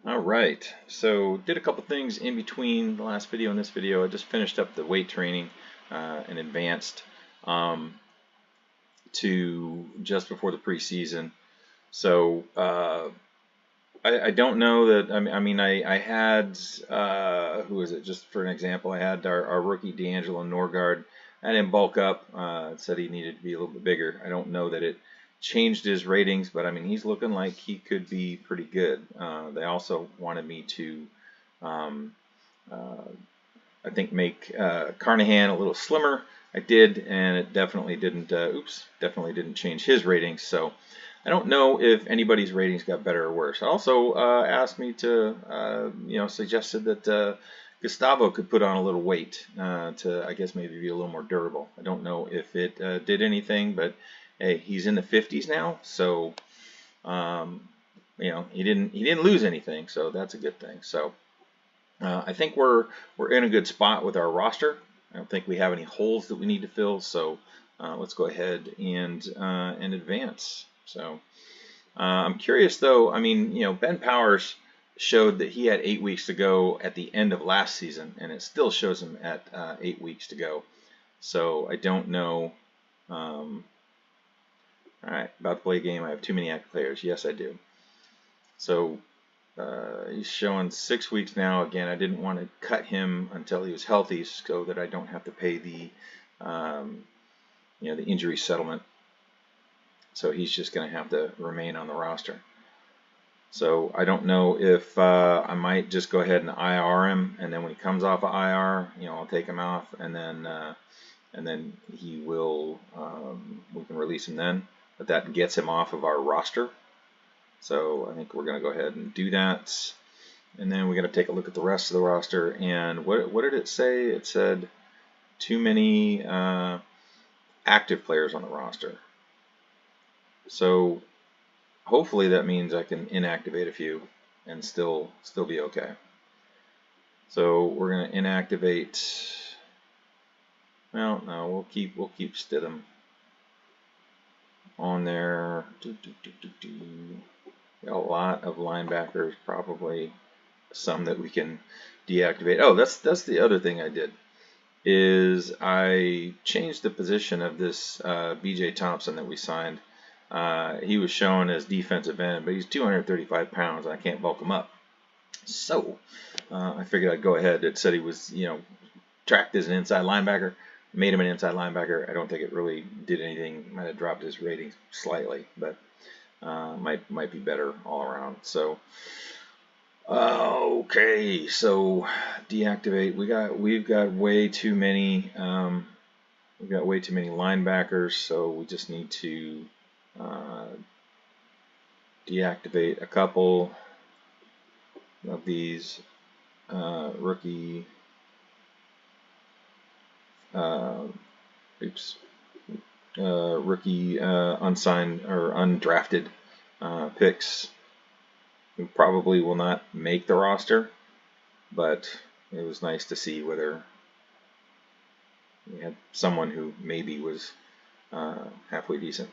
All right, so did a couple things in between the last video and this video. I just finished up the weight training and advanced um, to just before the preseason. So I don't know that. I had who is it? Just for an example, I had our rookie D'Angelo Norgard. I didn't bulk up. It said he needed to be a little bit bigger. I don't know that it changed his ratings, but I mean he's looking like he could be pretty good. They also wanted me to, um, uh, I think, make Carnahan a little slimmer. I did, and it definitely didn't. Definitely didn't change his ratings. So I don't know if anybody's ratings got better or worse. Also asked me to, suggested that Gustavo could put on a little weight to, I guess, maybe be a little more durable. I don't know if it did anything, but hey, he's in the 50s now, so he didn't lose anything, so that's a good thing. So I think we're in a good spot with our roster. I don't think we have any holes that we need to fill, so let's go ahead and advance. So I'm curious though. I mean, Ben Powers showed that he had 8 weeks to go at the end of last season, and it still shows him at 8 weeks to go. So I don't know. All right, about to play a game. I have too many active players. Yes, I do. So he's showing 6 weeks now. Again, I didn't want to cut him until he was healthy, so that I don't have to pay the the injury settlement. So he's just going to have to remain on the roster. So I don't know if I might just go ahead and IR him, and then when he comes off of IR, I'll take him off, and then he will we can release him then. But that gets him off of our roster. So I think we're going to go ahead and do that. And then we're going to take a look at the rest of the roster. And what did it say? It said too many active players on the roster. So hopefully that means I can inactivate a few and still be okay. So we're going to inactivate. Well, no, we'll keep Stidham on there. Got a lot of linebackers, probably some that we can deactivate. Oh, that's the other thing I did, is I changed the position of this B.J. Thompson that we signed. He was shown as defensive end, but he's 235 pounds, and I can't bulk him up. So I figured I'd go ahead. It said he was, tracked as an inside linebacker. Made him an inside linebacker. I don't think it really did anything. Might have dropped his ratings slightly, but might be better all around. So okay, so deactivate. We've got way too many linebackers, so we just need to deactivate a couple of these rookie unsigned or undrafted picks who probably will not make the roster, but it was nice to see whether we had someone who maybe was halfway decent.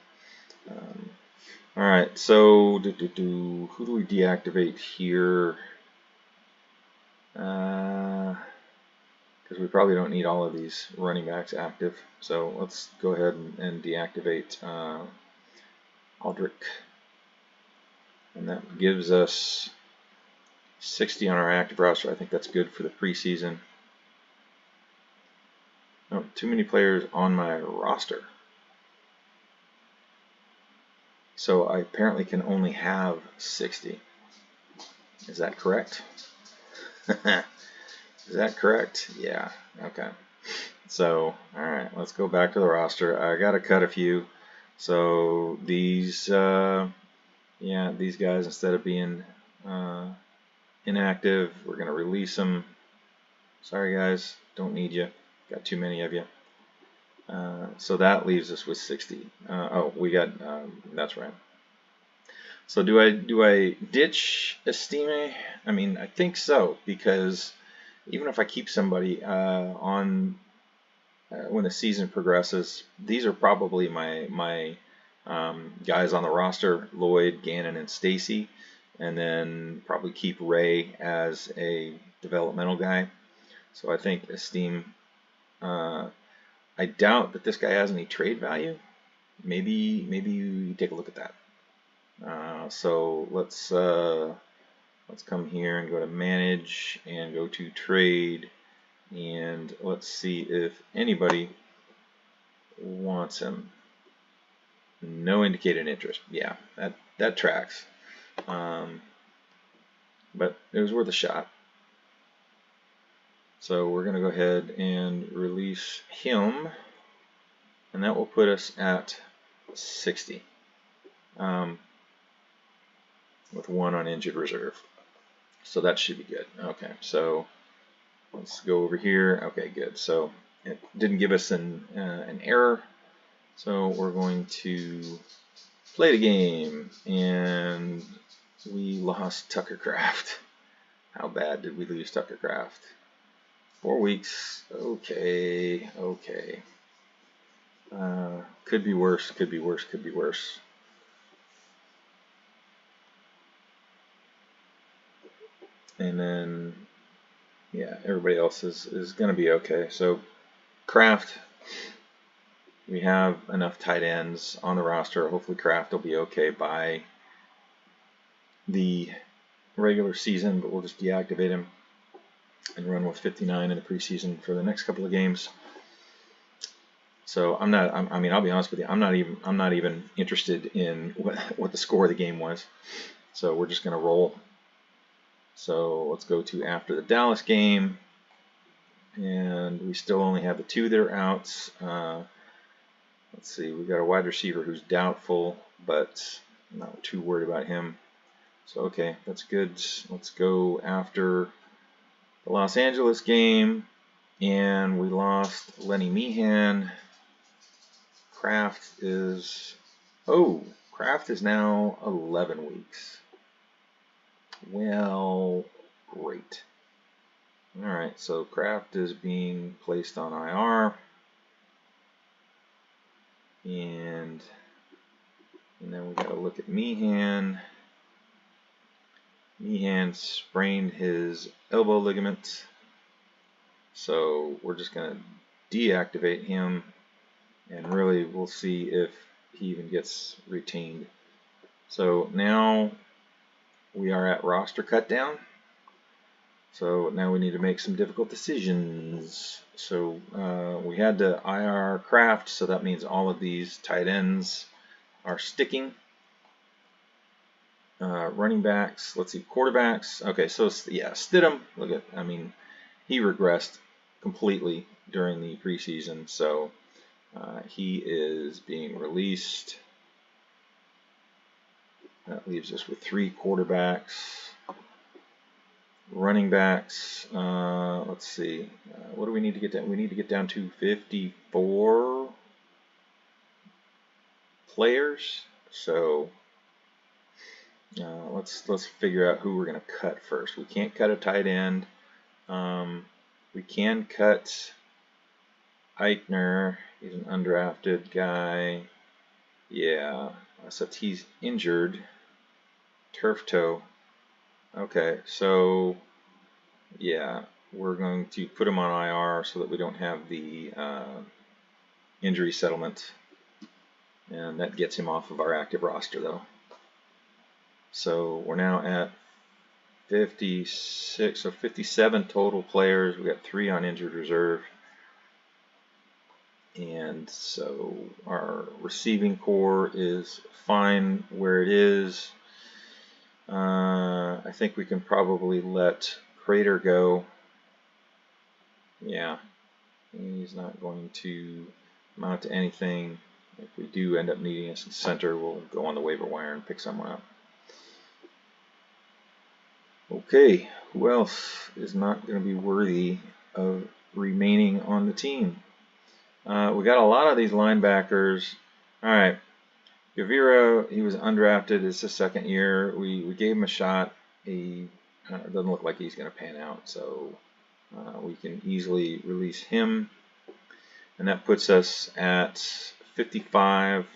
All right, so who do we deactivate here? Because we probably don't need all of these running backs active. So let's go ahead and deactivate Aldrich. And that gives us 60 on our active roster. I think that's good for the preseason. Oh, too many players on my roster. So I apparently can only have 60. Is that correct? Is that correct? Yeah. Okay. So, all right, let's go back to the roster. I got to cut a few. So these, these guys, instead of being inactive, we're going to release them. Sorry, guys, don't need you. Got too many of you. So that leaves us with 60. Oh, we got. That's right. So do I ditch Estime? I mean, I think so, because even if I keep somebody on when the season progresses, these are probably my guys on the roster: Lloyd, Gannon, and Stacy. and then probably keep Ray as a developmental guy. So I think Esteem, I doubt that this guy has any trade value. Maybe you take a look at that. So let's come here and go to manage and go to trade, and let's see if anybody wants him. No indicated interest. Yeah, that tracks. But it was worth a shot. So we're going to go ahead and release him, and that will put us at 60 with 1 on injured reserve. So that should be good. Okay, so let's go over here. Okay, good. So it didn't give us an error. So we're going to play the game, and we lost Tuckercraft. How bad did we lose Tuckercraft? 4 weeks. Okay. Could be worse. Could be worse. Could be worse. And then, yeah, everybody else is going to be okay. So, Kraft, we have enough tight ends on the roster. Hopefully, Kraft will be okay by the regular season, but we'll just deactivate him and run with 59 in the preseason for the next couple of games. So I mean, I'll be honest with you, I'm not even interested in what the score of the game was. So we're just going to roll. So let's go to after the Dallas game, and we still only have the 2 that are outs. Let's see, we got a wide receiver who's doubtful, but I'm not too worried about him. So okay, that's good. Let's go after the Los Angeles game, and we lost Lenny Meehan. Kraft is now 11 weeks. Well, great. All right, so Kraft is being placed on IR, and then we got to look at Meehan. Meehan sprained his elbow ligament, so we're just going to deactivate him, and really we'll see if he even gets retained. So now we are at roster cut down. So now we need to make some difficult decisions. So we had to IR Kraft, so that means all of these tight ends are sticking. Running backs, let's see, quarterbacks. Okay, so yeah, Stidham, look at, I mean, he regressed completely during the preseason, so he is being released. That leaves us with 3 quarterbacks. Running backs, let's see, what do we need to get down? We need to get down to 54 players. So let's figure out who we're going to cut first. We can't cut a tight end. We can cut Eichner. He's an undrafted guy. Yeah, except he's injured. Turf toe. Okay, so yeah, we're going to put him on IR so that we don't have the injury settlement, and that gets him off of our active roster though. So we're now at 56, so 57 total players. We got 3 on injured reserve, and so our receiving core is fine where it is. I think we can probably let Crater go. Yeah, he's not going to amount to anything. If we do end up needing a center, we'll go on the waiver wire and pick someone up. Okay, who else is not going to be worthy of remaining on the team? We got a lot of these linebackers. All right, Gavira, he was undrafted. It's his second year. We gave him a shot. He doesn't look like he's going to pan out, so we can easily release him. And that puts us at 55.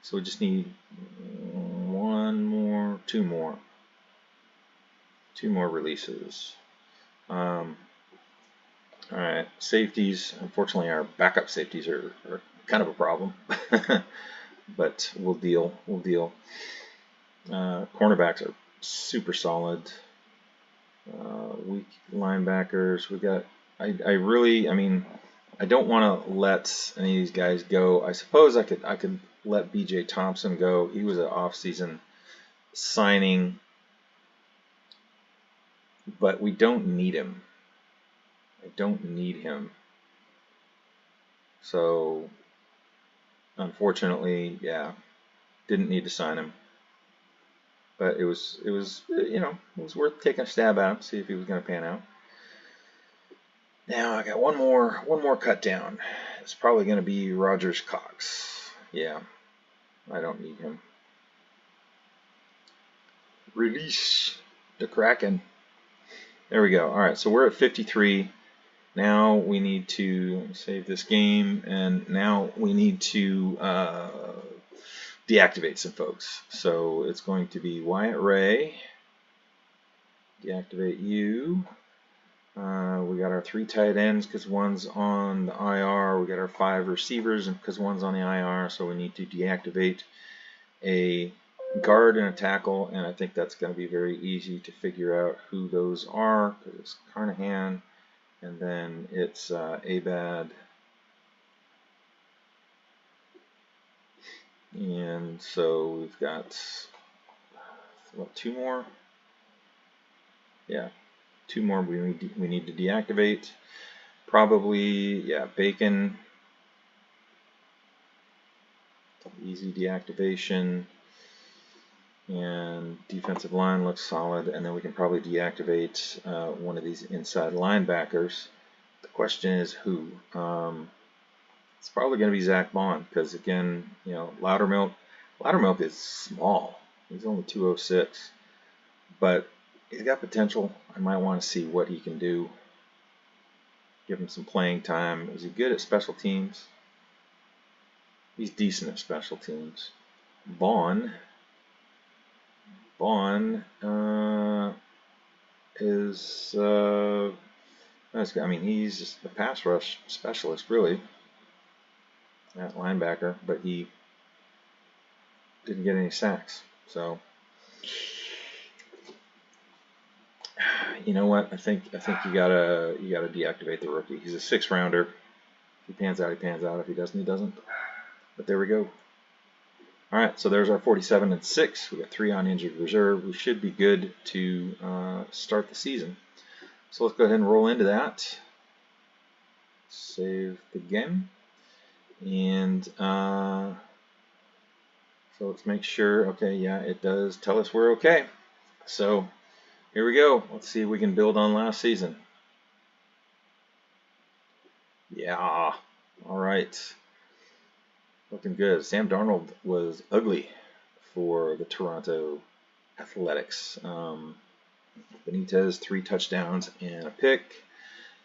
So we just need 2 more. 2 more releases. All right, safeties. Unfortunately, our backup safeties are kind of a problem, but we'll deal. We'll deal. Cornerbacks are super solid. Weak linebackers. We got. I mean, I don't want to let any of these guys go. I suppose I could let B.J. Thompson go. He was an off-season signing, but we don't need him. I don't need him. So, unfortunately, yeah, didn't need to sign him. But it was you know, it was worth taking a stab at him, see if he was going to pan out. Now I got one more cut down. It's probably going to be Rogers Cox. Yeah, I don't need him. Release the Kraken. There we go. All right, so we're at 53. Now we need to save this game, and now we need to deactivate some folks. So it's going to be Wyatt Ray. Deactivate you. We got our 3 tight ends because one's on the IR. We got our 5 receivers because one's on the IR. So we need to deactivate a guard and a tackle, and I think that's going to be very easy to figure out who those are, because it's Carnahan, and then it's Abad, and so we've got what, 2 more? Yeah, 2 more we need to deactivate. Probably, yeah, Bacon. Easy deactivation. And defensive line looks solid, and then we can probably deactivate one of these inside linebackers. The question is who? It's probably going to be Zach Bond, because again, you know, Loudermilk is small. He's only 206, but he's got potential. I might want to see what he can do. Give him some playing time. Is he good at special teams? He's decent at special teams. Vaughn is, I mean, he's just a pass rush specialist, really, at linebacker, but he didn't get any sacks. So, you know what? I think you gotta deactivate the rookie. He's a 6th rounder. If he pans out, he pans out. If he doesn't, he doesn't. But there we go. All right, so there's our 47 and 6. We got 3 on injured reserve. We should be good to start the season. So let's go ahead and roll into that. Save the game, and so let's make sure. Okay, yeah, it does tell us we're okay. So here we go. Let's see if we can build on last season. Yeah. All right. Looking good. Sam Darnold was ugly for the Toronto Athletics. Benitez, 3 touchdowns and a pick.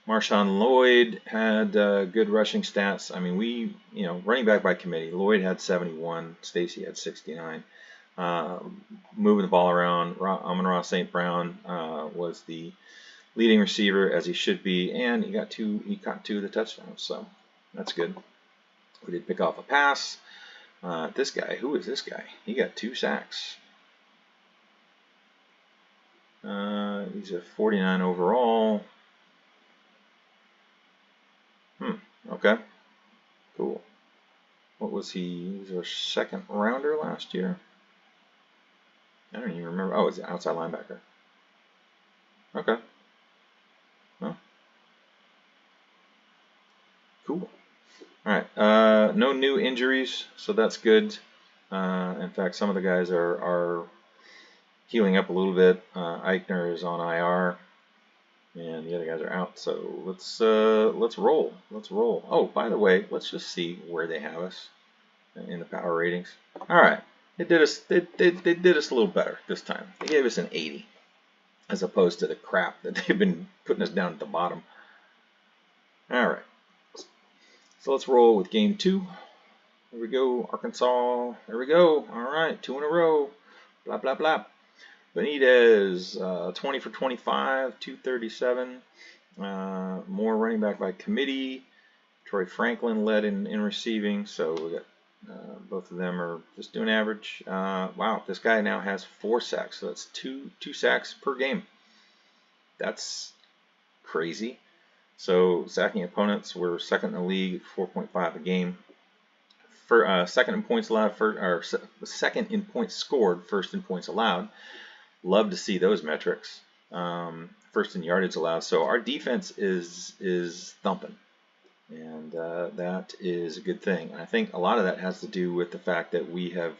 Marshawn Lloyd had good rushing stats. I mean, running back by committee. Lloyd had 71. Stacy had 69. Moving the ball around. Amon-Ra St. Brown was the leading receiver, as he should be, and he caught 2 of the touchdowns. So that's good. We did pick off a pass. This guy, who is this guy? He got 2 sacks. He's a 49 overall. Okay. Cool. What was he? He was our 2nd rounder last year. I don't even remember. Oh, it's an outside linebacker. Okay. Well. Cool. All right, no new injuries, so that's good. In fact, some of the guys are healing up a little bit. Eichner is on IR, and the other guys are out. So let's roll. Let's roll. Oh, by the way, let's just see where they have us in the power ratings. All right, they did us. They did us a little better this time. They gave us an 80, as opposed to the crap that they've been putting us down at the bottom. All right. So let's roll with game 2. Here we go, Arkansas. There we go. All right, 2 in a row. Blah, blah, blah. Benitez, 20 for 25, 237. More running back by committee. Troy Franklin led in receiving, so we got both of them are just doing average. Wow, this guy now has 4 sacks, so that's two sacks per game. That's crazy. So sacking opponents, we're second in the league, 4.5 a game. For second in points allowed, second in points scored, first in points allowed. Love to see those metrics. First in yardage allowed. So our defense is thumping, and that is a good thing. And I think a lot of that has to do with the fact that we have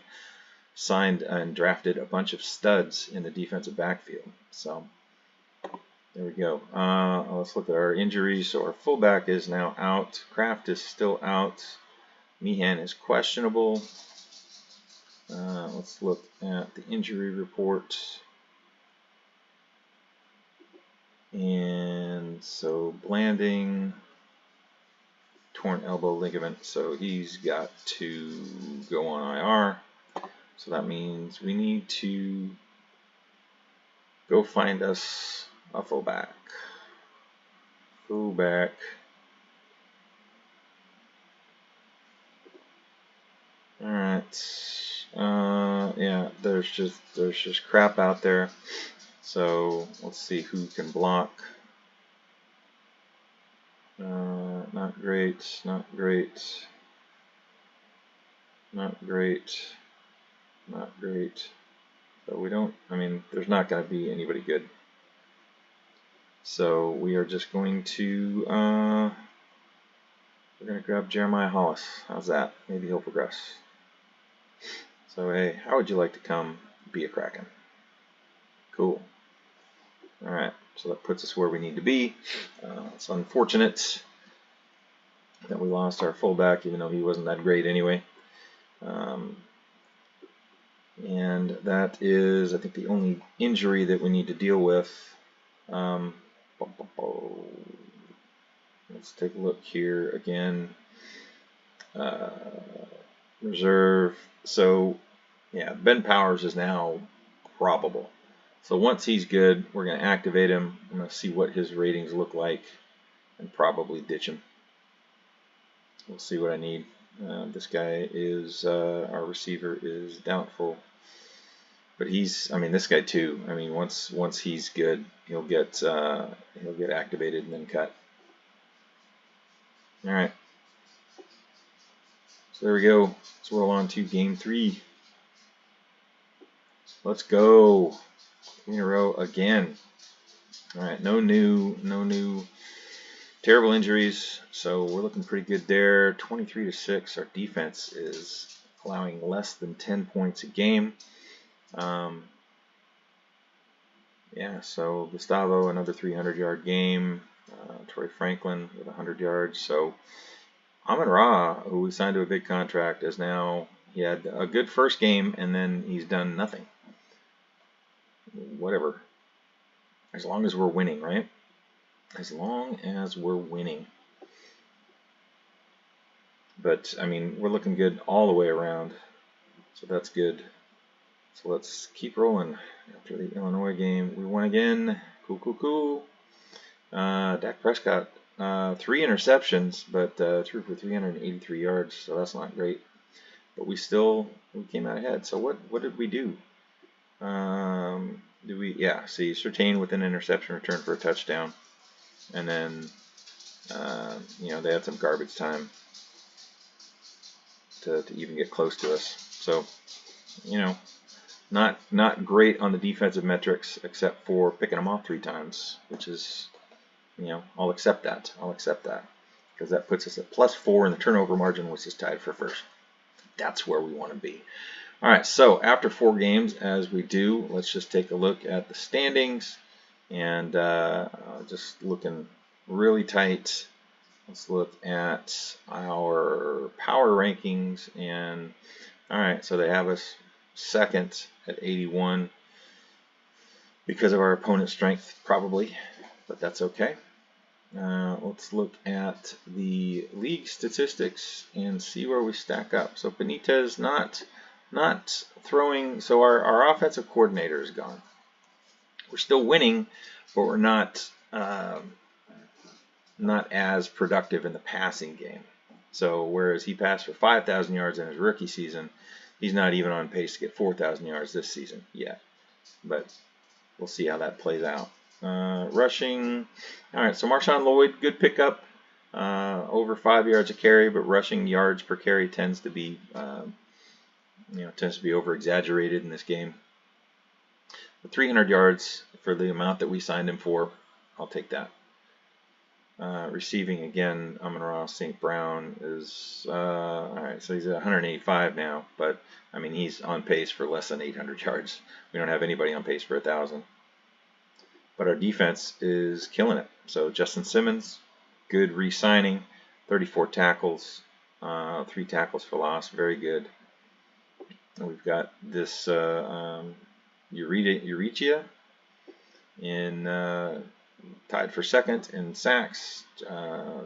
signed and drafted a bunch of studs in the defensive backfield. So there we go. Let's look at our injuries. So our fullback is now out. Kraft is still out. Meehan is questionable. Let's look at the injury report. And so Blanding, torn elbow ligament, so he's got to go on IR. So that means we need to go find us a fullback. Fullback. All right. Yeah, there's just crap out there. So let's see who can block. Not great, not great, not great, not great. So we don't, I mean, there's not going to be anybody good. So we are just going to, we're going to grab Jeremiah Hollis. How's that? Maybe he'll progress. So hey, how would you like to come be a Kraken? Cool. Alright, so that puts us where we need to be. It's unfortunate that we lost our fullback, even though he wasn't that great anyway. And that is, I think, the only injury that we need to deal with. Let's take a look here again. Reserve. So, yeah, Ben Powers is now probable. So once he's good, we're going to activate him. I'm going to see what his ratings look like and probably ditch him. We'll see what I need. This guy is, our receiver is doubtful. But he's, I mean, this guy too. I mean, once he's good, he'll get activated and then cut. All right. So there we go. Let's roll on to game 3. Let's go. 3 in a row again. All right, no new terrible injuries, so we're looking pretty good there. 23-6. Our defense is allowing less than 10 points a game. Yeah, so Gustavo, another 300-yard game. Troy Franklin with 100 yards. So Amon-Ra, who we signed to a big contract, is now, he had a good first game and then he's done nothing. Whatever. As long as we're winning, right? As long as we're winning. But, I mean, we're looking good all the way around. So that's good. So let's keep rolling. After the Illinois game, we won again. Cool, cool, cool. Dak Prescott, 3 interceptions, but threw for 383 yards, so that's not great. But we came out ahead. So what did we do? Yeah, see, Surtain with an interception return for a touchdown. And then, they had some garbage time to even get close to us. So, not great on the defensive metrics, except for picking them off 3 times, which is, I'll accept that. Because that puts us at +4 in the turnover margin, which is tied for first. That's where we want to be. All right, so after 4 games, as we do, let's just take a look at the standings. And just looking really tight. Let's look at our power rankings. And all right, so they have us second at 81 because of our opponent's strength, probably, but that's okay. Let's look at the league statistics and see where we stack up. So Benitez not throwing. So our offensive coordinator is gone. we're still winning, but we're not as productive in the passing game. So whereas he passed for 5,000 yards in his rookie season, he's not even on pace to get 4,000 yards this season yet. But we'll see how that plays out. Rushing, all right. So Marshawn Lloyd, good pickup, over 5 yards a carry, but rushing yards per carry tends to be over exaggerated in this game. But 300 yards for the amount that we signed him for, I'll take that. Receiving again, Amon-Ra St. Brown is all right. So he's at 185 now, but I mean he's on pace for less than 800 yards. We don't have anybody on pace for 1,000. But our defense is killing it. So Justin Simmons, good re-signing, 34 tackles, 3 tackles for loss, very good. And we've got this Urichia in tied for second in sacks.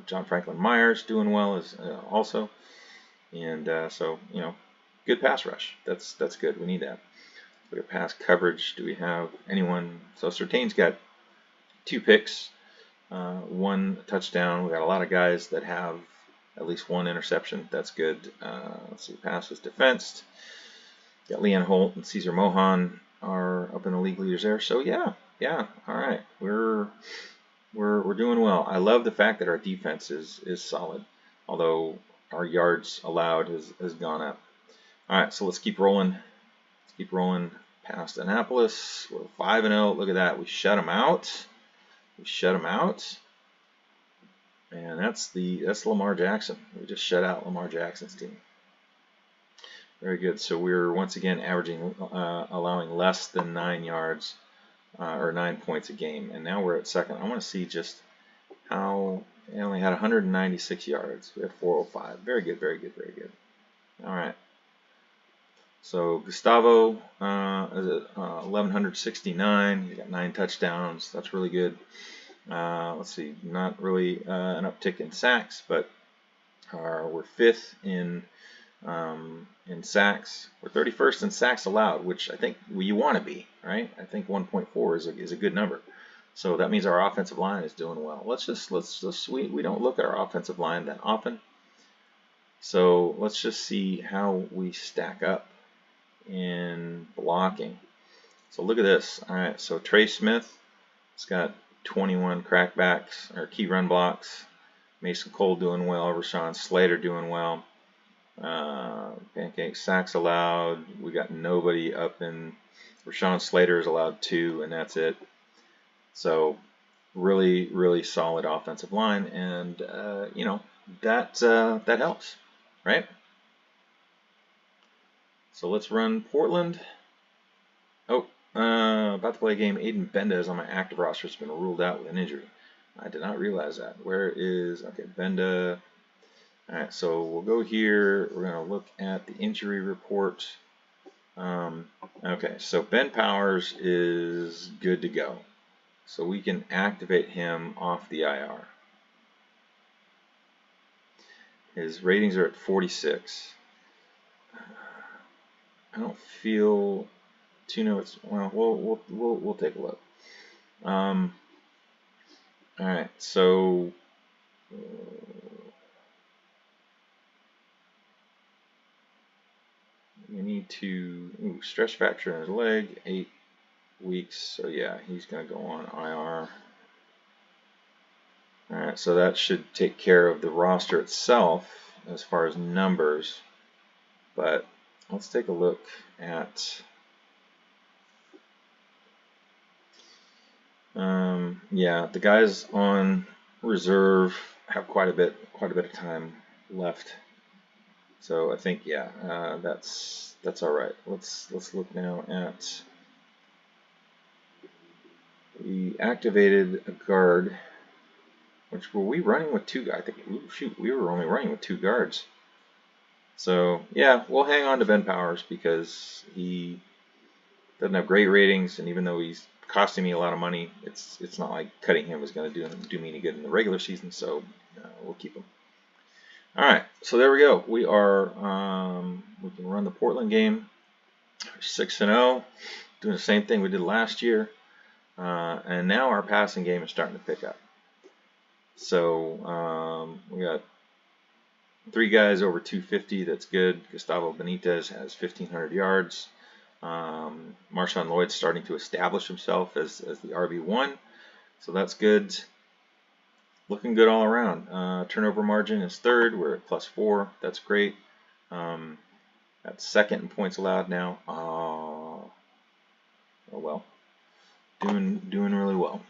John Franklin Myers doing well as also, and so good pass rush. That's good. We need that. Look at pass coverage. Do we have anyone? So Surtain's got 2 picks, 1 touchdown. We got a lot of guys that have at least 1 interception. That's good. Let's see. Pass was defensed. Got Leon Holt and Cesar Mohan are up in the league leaders there. So yeah. All right. We're doing well. I love the fact that our defense is solid, although our yards allowed has gone up. All right. So let's keep rolling. Let's keep rolling past Annapolis. We're 5-0. Look at that. We shut them out. And that's Lamar Jackson. We just shut out Lamar Jackson's team. Very good. So we're once again averaging, allowing less than 9 yards or 9 points a game. And now we're at second. I want to see just how they only had 196 yards. We have 405. Very good. All right. So Gustavo is at 1,169. He got 9 touchdowns. That's really good. Let's see, not really an uptick in sacks, but we're 5th in sacks. We're 31st in sacks allowed, which I think you want to be, right? I think 1.4 is a good number. So that means our offensive line is doing well. We don't look at our offensive line that often. So let's just see how we stack up in blocking. So look at this. All right, so Trey Smith has got 21 crackbacks or key run blocks. Mason Cole doing well. Rashawn Slater doing well. Pancake sacks allowed. We got nobody up in. Rashawn Slater is allowed 2, and that's it. So really solid offensive line, and that helps, right? So let's run Portland. Oh, about to play a game. Aiden Benda is on my active roster. Has been ruled out with an injury. I did not realize that. Where is, okay, Benda. All right, so we'll go here. We're going to look at the injury report. Okay, so Ben Powers is good to go. So we can activate him off the IR. His ratings are at 46. I don't feel too notes. Well, we'll take a look. All right, so we need to stretch fracture in his leg, 8 weeks. So yeah, he's going to go on IR. All right, so that should take care of the roster itself as far as numbers. But let's take a look at. Yeah, the guys on reserve have quite a bit of time left. So I think that's all right. Let's look now at. We activated a guard. Which were we running with 2? I think. Ooh, shoot, we were only running with 2 guards. So yeah, we'll hang on to Ben Powers because he doesn't have great ratings, and even though he's costing me a lot of money, it's not like cutting him is going to do me any good in the regular season. So we'll keep him. All right, so there we go. We are we can run the Portland game. 6-0, doing the same thing we did last year. And now our passing game is starting to pick up. So we got 3 guys over 250. That's good. Gustavo Benitez has 1,500 yards. Marshawn Lloyd's starting to establish himself as the RB1. So that's good. Looking good all around. Turnover margin is 3rd. We're at +4. That's great. That's 2nd in points allowed now. Oh well, doing really well.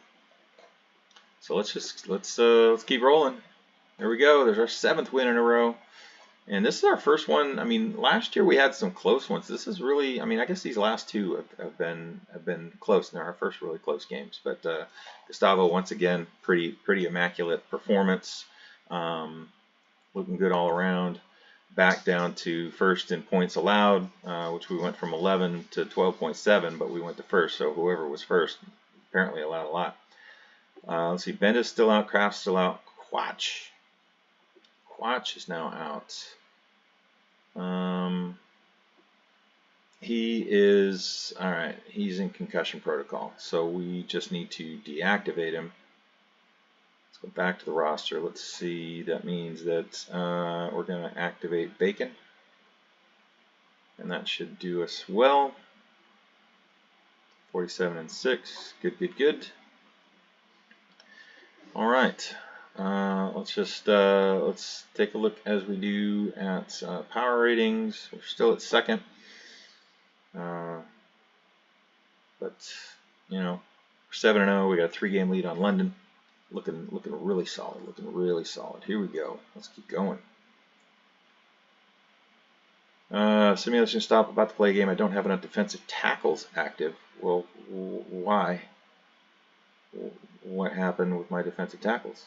So let's keep rolling. There we go. There's our 7th win in a row. And this is our first one. I mean, last year we had some close ones. This is really, I mean, I guess these last 2 have been close. And they're our first really close games. But Gustavo, once again, pretty immaculate performance. Looking good all around. Back down to 1st in points allowed, which we went from 11 to 12.7, but we went to 1st. So whoever was 1st apparently allowed a lot. Let's see. Benda's still out. Kraft's still out. Quach is now out. He is, alright, he's in concussion protocol, so we just need to deactivate him. Let's go back to the roster. Let's see, that means that we're going to activate Bacon, and that should do us well. 47 and 6, good. Alright. Let's take a look as we do at power ratings. We're still at 2nd, but you know, we're 7-0. We got a 3-game lead on London. Looking really solid. Here we go. Let's keep going. Simulation stop. About to play a game. I don't have enough defensive tackles active. Well, why? What happened with my defensive tackles?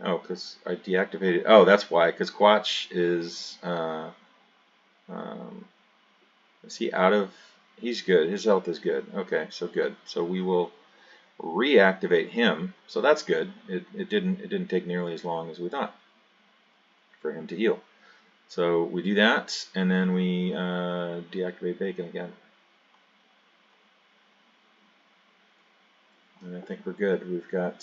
Oh, because I deactivated. Oh, that's why. Because Quach is he out of? He's good. His health is good. Okay, so good. So we will reactivate him. So that's good. It didn't take nearly as long as we thought for him to heal. So we do that, and then we deactivate Bacon again. And I think we're good. We've got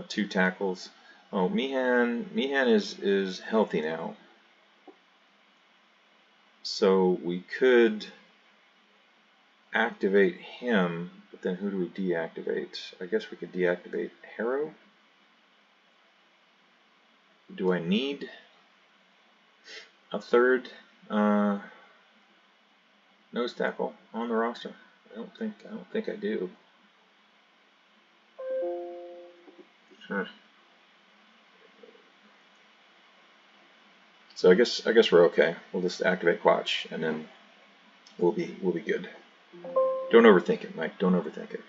2 tackles. Oh, Meehan is healthy now. So we could activate him, but then who do we deactivate? I guess we could deactivate Harrow. Do I need a 3rd nose tackle on the roster? I don't think I do. Sure. So I guess we're okay. We'll just activate Quach, and then we'll be good. Don't overthink it, Mike. Don't overthink it.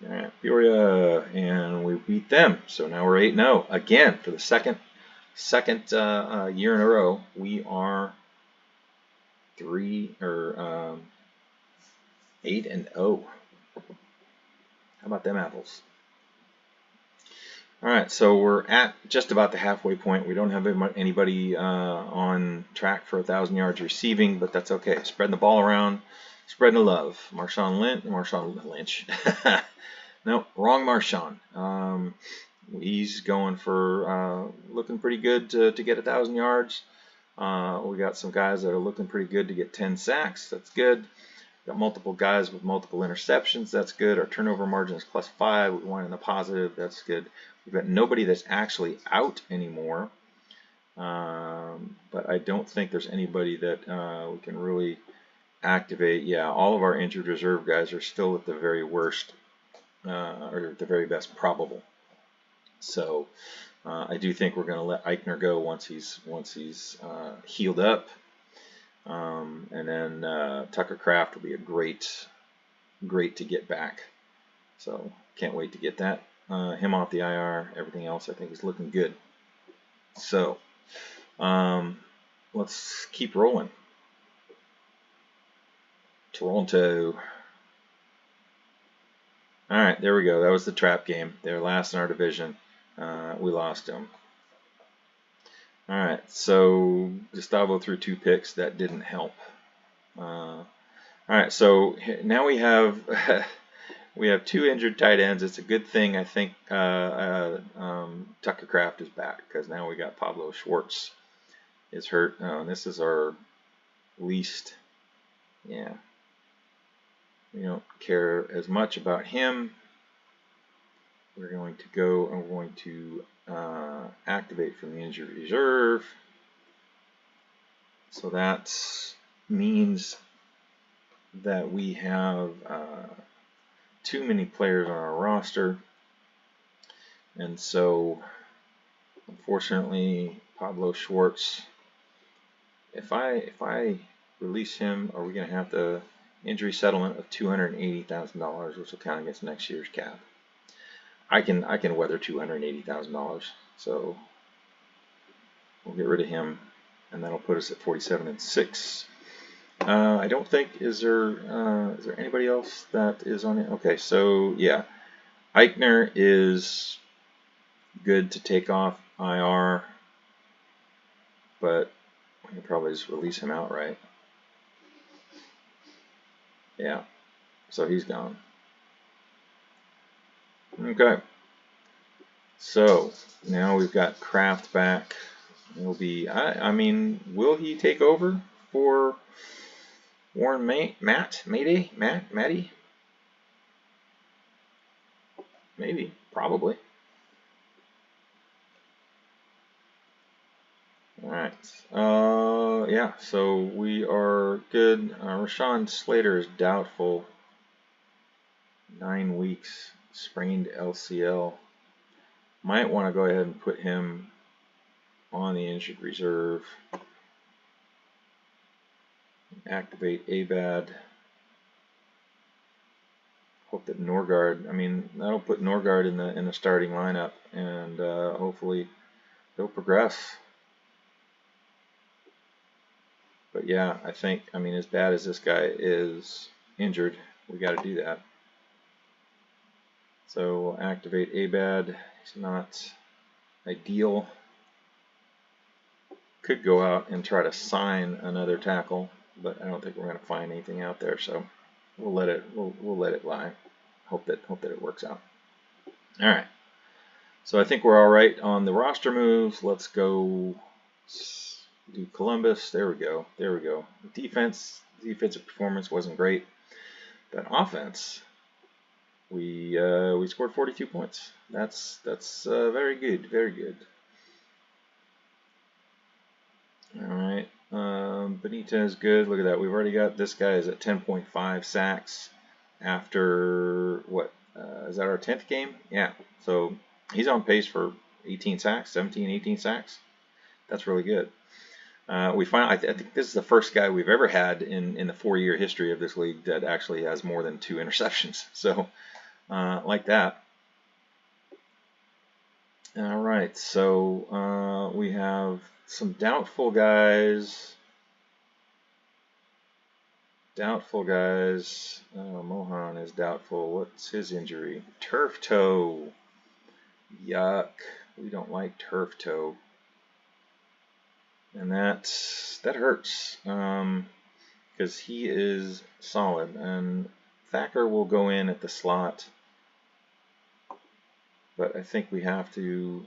All right, Peoria, and we beat them. So now we're 8-0 again for the second year in a row. We are 8-0. How about them apples? All right, so we're at just about the halfway point. We don't have anybody on track for 1,000 yards receiving, but that's okay. Spreading the ball around, spreading the love. Marshawn Lynch. No, wrong Marshawn. He's going for looking pretty good to get 1,000 yards. We got some guys that are looking pretty good to get 10 sacks. That's good. Got multiple guys with multiple interceptions. That's good. Our turnover margin is +5. We want in the positive. That's good. We've got nobody that's actually out anymore. But I don't think there's anybody that we can really activate. Yeah, all of our injured reserve guys are still at the very worst, or at the very best probable. So I do think we're going to let Eichner go once he's healed up. And then Tucker Kraft will be a great to get back. So can't wait to get that him off the IR. Everything else I think is looking good. So let's keep rolling. Toronto. All right, there we go. That was the trap game. They're last in our division. We lost them. All right, so Gustavo threw 2 picks. That didn't help. All right, so now we have we have two injured tight ends. It's a good thing, I think. Tucker Kraft is back because now we got Pablo Schwartz is hurt. And this is our least. Yeah, we don't care as much about him. We're going to go and we're going to activate from the injured reserve. So that means that we have too many players on our roster, and so unfortunately Pablo Schwartz, if I release him, are we going to have the injury settlement of $280,000, which will count against next year's cap? I can weather $280,000, so we'll get rid of him, and that'll put us at 47-6. I don't think is there anybody else that is on it? Okay, so yeah, Eichner is good to take off IR, but we can probably just release him outright. Yeah, so he's gone. Okay, so now we've got Kraft back. It'll be, I mean, will he take over for Warren Matty? Maybe, probably. Alright, yeah, so we are good. Rashawn Slater is doubtful. 9 weeks, sprained LCL. Might want to go ahead and put him on the injured reserve. Activate ABAD. Hope that Norgard, I mean, that'll put Norgard in the starting lineup, and hopefully he'll progress. But yeah, I think, I mean, as bad as this guy is injured, we got to do that. So we'll activate ABAD. He's not ideal. Could go out and try to sign another tackle, but I don't think we're going to find anything out there. So we'll let it lie. Hope that it works out. All right. So I think we're all right on the roster moves. Let's go do Columbus. There we go. There we go. Defensive performance wasn't great, but offense, we scored 42 points. That's very good. Very good. All right. Benitez good. Look at that. We've already got this guy is at 10.5 sacks after what? Is that our 10th game? Yeah. So he's on pace for 18 sacks, 17, 18 sacks. That's really good. I think this is the first guy we've ever had in the 4-year history of this league that actually has more than 2 interceptions. So, like that. All right, so we have some doubtful guys. Mohan is doubtful. What's his injury? Turf toe. Yuck. We don't like turf toe. And that hurts because he is solid, and Thacker will go in at the slot, but I think we have to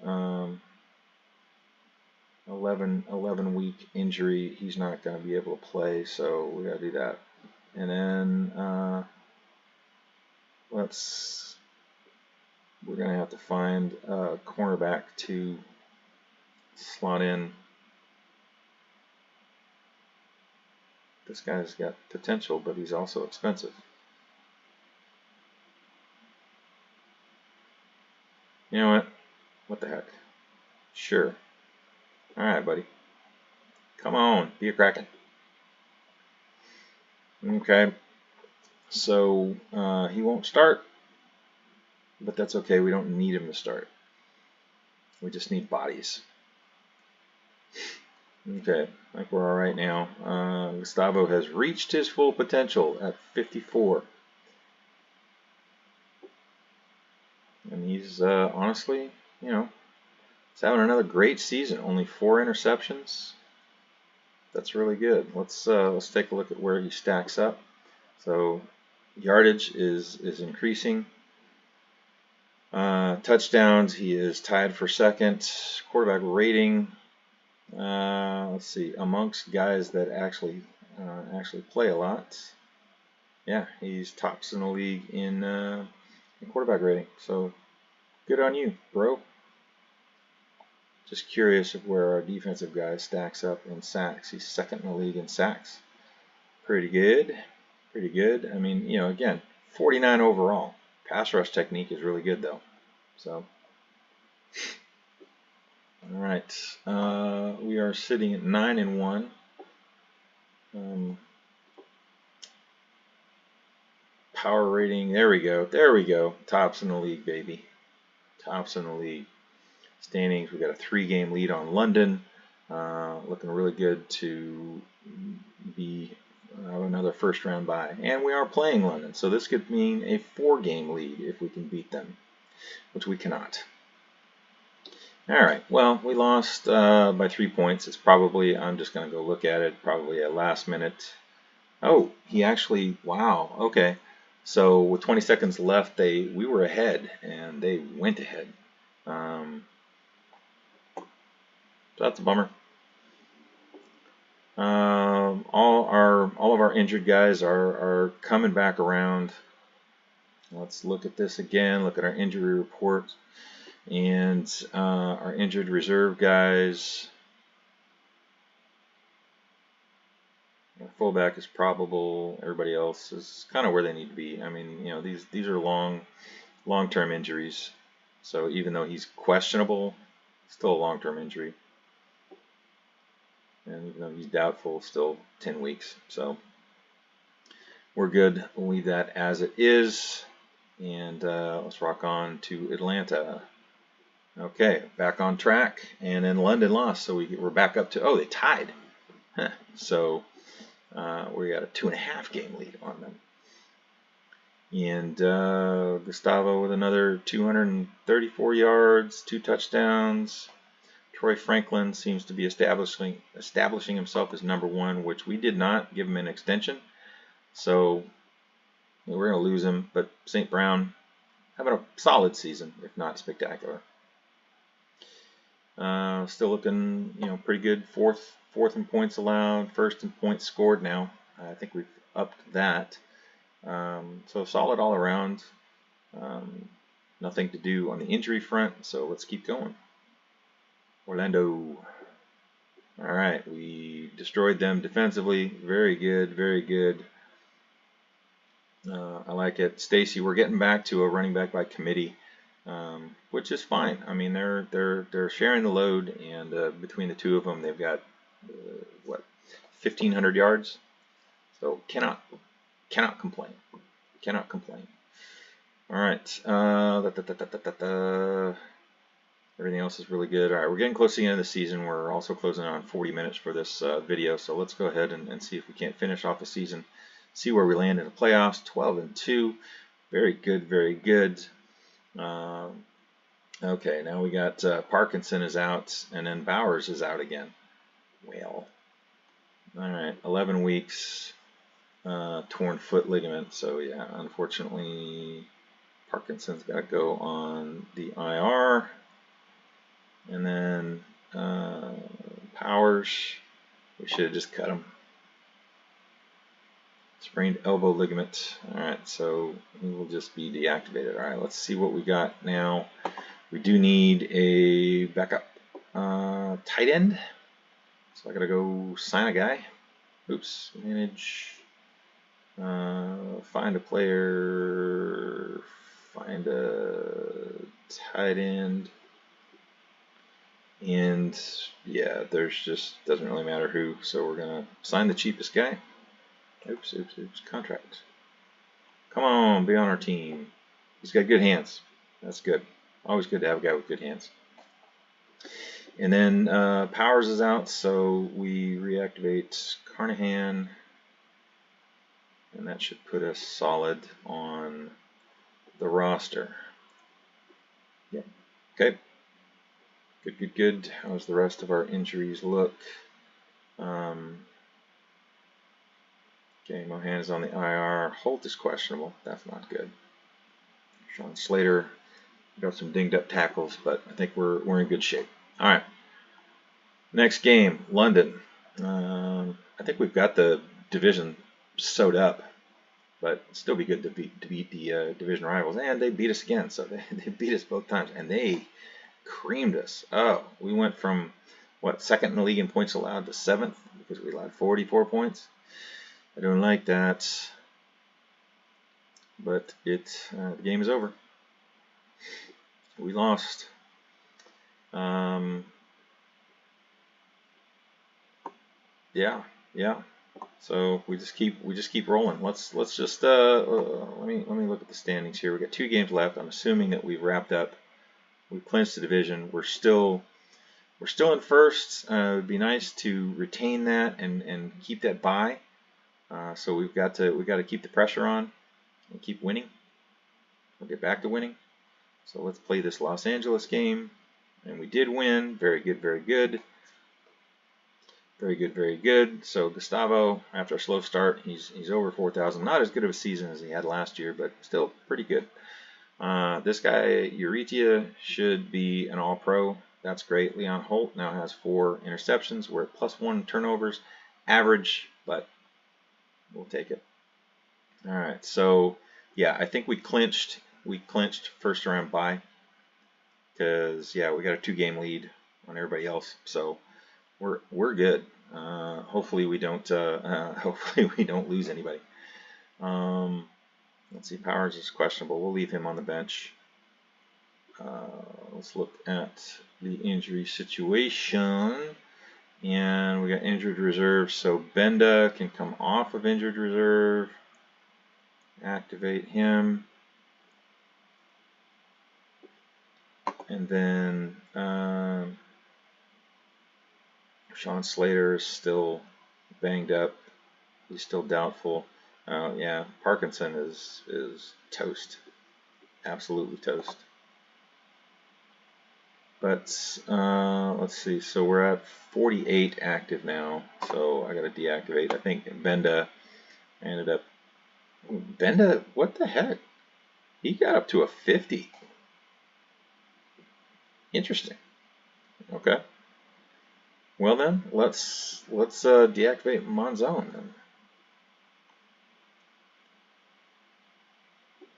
11 week injury. He's not going to be able to play, so we got to do that. And then we're going to have to find a cornerback to slot in. This guy's got potential, but he's also expensive. You know what? What the heck? Sure. Alright, buddy. Come on, be a Kraken. Okay. So, he won't start, but that's okay. We don't need him to start. We just need bodies. Okay, I think we're alright now. Gustavo has reached his full potential at 54. And he's honestly, you know, he's having another great season. Only 4 interceptions. That's really good. Let's take a look at where he stacks up. So yardage is increasing. Touchdowns, he is tied for second. Quarterback rating, let's see, amongst guys that actually play a lot. Yeah, he's tops in the league in quarterback rating. So good on you, bro. Just curious of where our defensive guy stacks up in sacks. He's second in the league in sacks. Pretty good. Pretty good. I mean, you know, again, 49 overall. Pass rush technique is really good, though. So, all right. We are sitting at 9-1. Power rating. There we go. There we go. Tops in the league, baby. Tops in the league. Standings. We got a 3-game lead on London. Looking really good to be another first-round bye. And we are playing London, so this could mean a 4-game lead if we can beat them, which we cannot. All right, well, we lost by 3 points. It's probably, I'm just going to go look at it, probably a last minute. Oh, he actually, wow, okay. So with 20 seconds left, we were ahead, and they went ahead. So that's a bummer. All of our injured guys are coming back around. Let's look at this again. Look at our injury report and our injured reserve guys. Our fullback is probable. Everybody else is kind of where they need to be. I mean, you know, these are long-term injuries. So even though he's questionable, still a long-term injury. And even though he's doubtful, still 10 weeks. So we're good. We'll leave that as it is. And let's rock on to Atlanta. Okay, back on track. And then London lost, so we're back up to, oh, they tied. Huh. So we got a 2.5-game lead on them. And Gustavo with another 234 yards, 2 touchdowns. Troy Franklin seems to be establishing himself as #1, which we did not give him an extension. So we're going to lose him. But St. Brown having a solid season, if not spectacular. Still looking, you know, pretty good. Fourth in points allowed, first in points scored now. I think we've upped that. So solid all around. Nothing to do on the injury front, so let's keep going. Orlando. All right, we destroyed them defensively. Very good, very good. I like it. Stacy, we're getting back to a running back by committee, which is fine. I mean, they're sharing the load, and between the two of them, they've got what, 1,500 yards. So cannot complain. Cannot complain. All right. Everything else is really good. All right, we're getting close to the end of the season. We're also closing on 40 minutes for this video, so let's go ahead and see if we can't finish off the season, see where we land in the playoffs. 12-2, very good, very good. Okay, now we got Parkinson is out, and then Bowers is out again. Well, all right, 11 weeks, torn foot ligament. So yeah, unfortunately, Parkinson's got to go on the IR. And then Powers, we should have just cut him. Sprained elbow ligament. All right, so he will just be deactivated. All right, let's see what we got now. We do need a backup tight end. So I gotta go sign a guy. Oops, manage. Find a player. Find a tight end. And yeah, there's just, doesn't really matter who, so we're gonna sign the cheapest guy. Oops, contract. Come on, be on our team. He's got good hands. That's good. Always good to have a guy with good hands. And then Powers is out, so we reactivate Carnahan, and that should put us solid on the roster. Yep. Okay. Good. How's the rest of our injuries look? Okay, Mohan is on the IR. Holt is questionable. That's not good. Sean Slater got some dinged up tackles, but I think we're in good shape. All right. Next game, London. I think we've got the division sewed up, but it'd still be good to beat the division rivals. And they beat us again, so they beat us both times, and they creamed us. Oh, we went from what, second in the league in points allowed to 7th because we allowed 44 points. I don't like that, but the game is over. We lost. Yeah. So we just keep rolling. Let's just let me look at the standings here. We got 2 games left. I'm assuming that we've wrapped up. We've clinched the division. We're still in first. It would be nice to retain that and keep that bye. So we've got to keep the pressure on and keep winning. We'll get back to winning. So let's play this Los Angeles game, and we did win. Very good, very good. Very good, very good. So Gustavo, after a slow start, he's over 4,000. Not as good of a season as he had last year, but still pretty good. This guy, Uritia, should be an all-pro. That's great. Leon Holt now has 4 interceptions. We're at +1 turnovers. Average, but we'll take it. All right, so yeah, I think we clinched first round bye because yeah, we got a 2-game lead on everybody else. So we're good. Hopefully we don't lose anybody. Let's see, Powers is questionable. We'll leave him on the bench. Let's look at the injury situation. And we got injured reserve, so Benda can come off of injured reserve. Activate him. And then Sean Slater is still banged up. He's still doubtful. Yeah, Parkinson is toast. Absolutely toast. But let's see. So we're at 48 active now. So I got to deactivate. I think Benda ended up. Benda, what the heck? He got up to a 50. Interesting. Okay. Well then, let's deactivate Monzon then.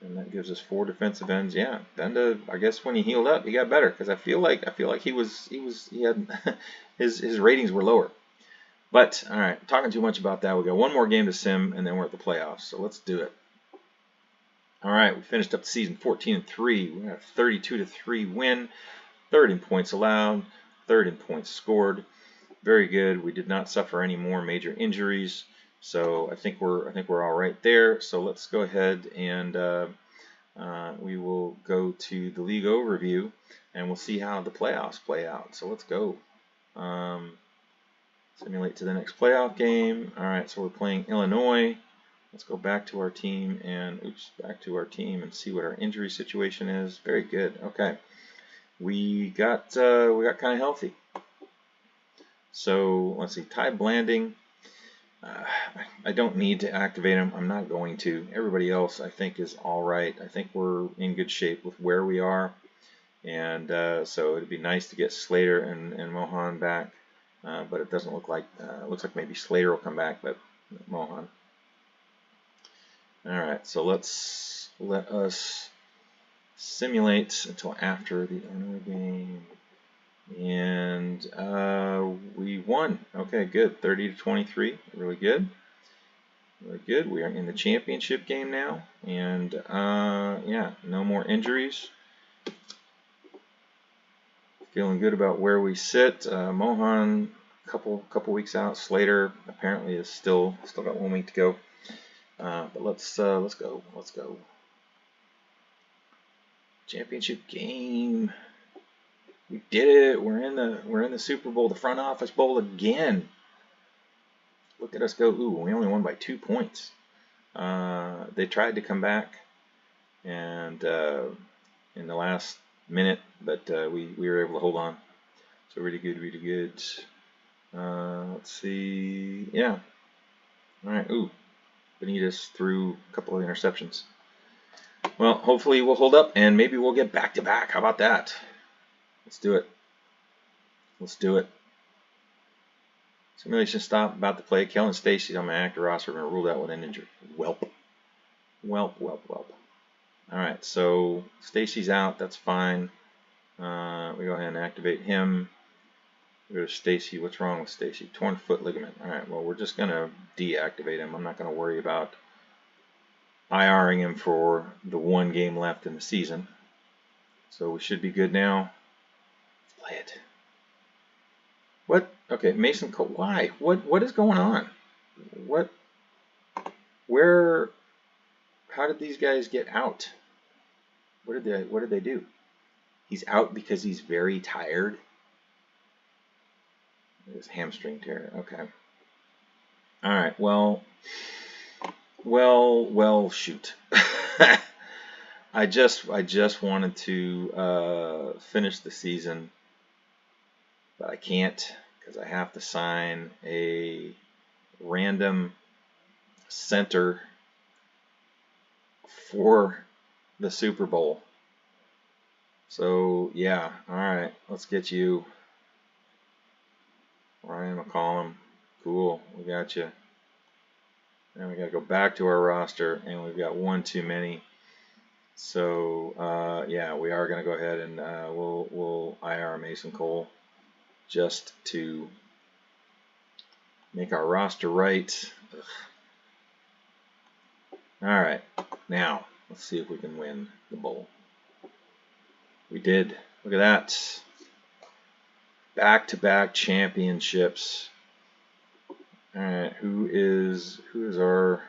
And that gives us 4 defensive ends. Yeah, Benda, I guess when he healed up, he got better because I feel like he had his ratings were lower. But all right, talking too much about that. We got 1 more game to sim, and then we're at the playoffs. So let's do it. All right, we finished up the season 14-3. We got a 32-3 win, 3rd in points allowed, 3rd in points scored. Very good. We did not suffer any more major injuries. So I think we're all right there. So let's go ahead and we will go to the league overview, and we'll see how the playoffs play out. So let's go. Simulate to the next playoff game. All right, so we're playing Illinois. Let's go back to our team and see what our injury situation is. Very good. Okay, we got kind of healthy. So let's see, Ty Blanding. I don't need to activate him. I'm not going to. Everybody else, I think, is all right. I think we're in good shape with where we are. And so it'd be nice to get Slater and Mohan back. But it doesn't look like, looks like maybe Slater will come back, but Mohan. All right, so let us simulate until after the end of the game. And we won. Okay, good. 30-23. Really good. Really good. We are in the championship game now. And yeah, no more injuries. Feeling good about where we sit. Mohan, couple weeks out. Slater apparently is still got 1 week to go. But let's go. Let's go. Championship game. We did it. We're in the Super Bowl, the front office bowl again. Look at us go. Ooh, we only won by 2 points. They tried to come back and in the last minute, but we were able to hold on. So really good, really good. Let's see. Yeah. All right. Ooh. Benitez threw a couple of interceptions. Well, hopefully we'll hold up, and maybe we'll get back-to-back. How about that? Let's do it. Let's do it. Simulation stop. About to play. Kellen Stacy's on my active roster. We're going to rule that with an injury. Welp. Welp, welp, welp. All right, so Stacy's out. That's fine. We go ahead and activate him. We go to Stacy. What's wrong with Stacy? Torn foot ligament. All right, well, we're just going to deactivate him. I'm not going to worry about IRing him for the one game left in the season. So we should be good now. Let's play it. What? Okay, Mason Cole. Why? What is going on? What? Where? How did these guys get out? What did they do? He's out because he's very tired. His hamstring tear. Okay. All right. Well, shoot. I just wanted to finish the season, but I can't because I have to sign a random center for the Super Bowl. So yeah, all right, let's get you, Ryan McCollum. Cool, we got you. And we got to go back to our roster, and we've got one too many. So yeah, we are going to go ahead and we'll IR Mason Cole just to make our roster right. Ugh. All right, now let's see if we can win the bowl. We did. Look at that. Back-to-back championships. All right, who is our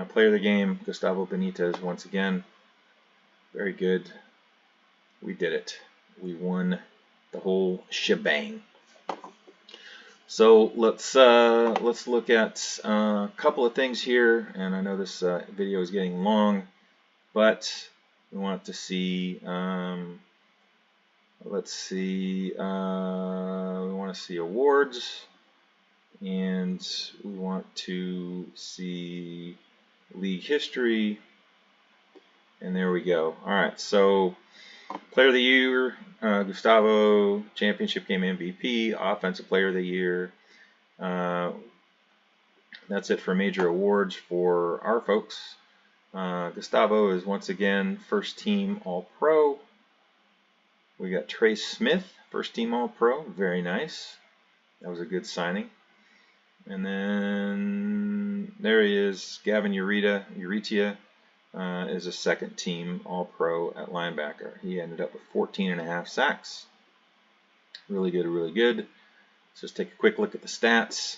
player of the game? Gustavo Benitez once again. Very good. We did it. We won the whole shebang. So let's look at a couple of things here, and I know this video is getting long, but we want to see. Let's see. We want to see awards, and we want to see league history, and there we go. All right, so player of the year, Gustavo, championship game MVP, offensive player of the year. That's it for major awards for our folks. Gustavo is once again first team All-Pro. We got Trace Smith, first team All-Pro, very nice. That was a good signing. And then there he is, Gavin Urrutia. Is a second team All-Pro at linebacker. He ended up with 14.5 sacks. Really good, really good. Let's just take a quick look at the stats.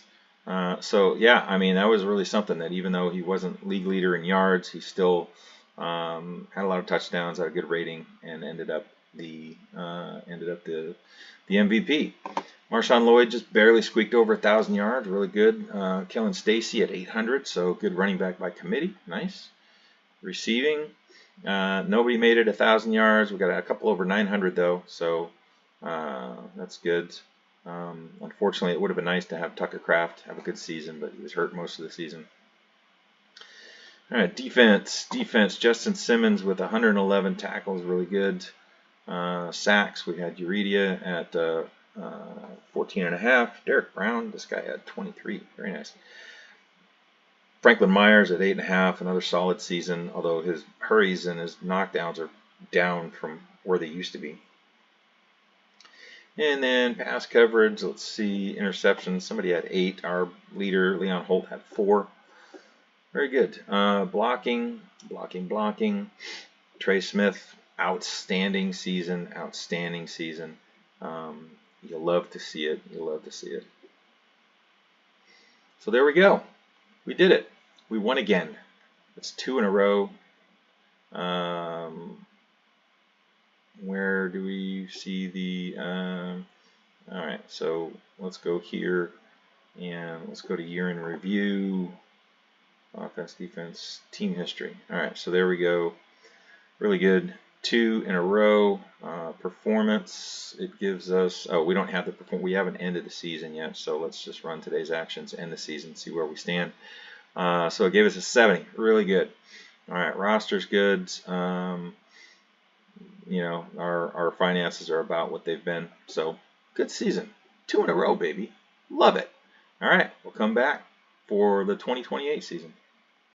So yeah, I mean, that was really something, that even though he wasn't league leader in yards, he still had a lot of touchdowns, had a good rating, and ended up the MVP. Marshawn Lloyd just barely squeaked over 1,000 yards. Really good. Kellen Stacy at 800, so good running back by committee. Nice. Receiving, nobody made it 1,000 yards. We got a couple over 900 though, so that's good. Unfortunately, it would have been nice to have Tucker Kraft have a good season, but he was hurt most of the season. All right, defense. Justin Simmons with 111 tackles, really good. Sacks, we had Urrutia at 14.5. Derek Brown, this guy had 23. Very nice. Franklin Myers at 8.5, another solid season, although his hurries and his knockdowns are down from where they used to be. And then pass coverage, let's see, interceptions, somebody had 8. Our leader, Leon Holt, had 4. Very good. Blocking. Trey Smith, outstanding season. You'll love to see it. So there we go. We did it. We won again. It's 2 in a row. Where do we see the... all right, so let's go here, and let's go to year in review. Offense, defense, team history. All right, so there we go. Really good. 2 in a row. Performance, it gives us, oh, we don't have the we haven't ended the season yet, so let's just run today's actions, end the season, see where we stand. So it gave us a 70, really good. All right, roster's good. You know, our finances are about what they've been, so good season. 2 in a row, baby. Love it. All right, we'll come back for the 2028 season.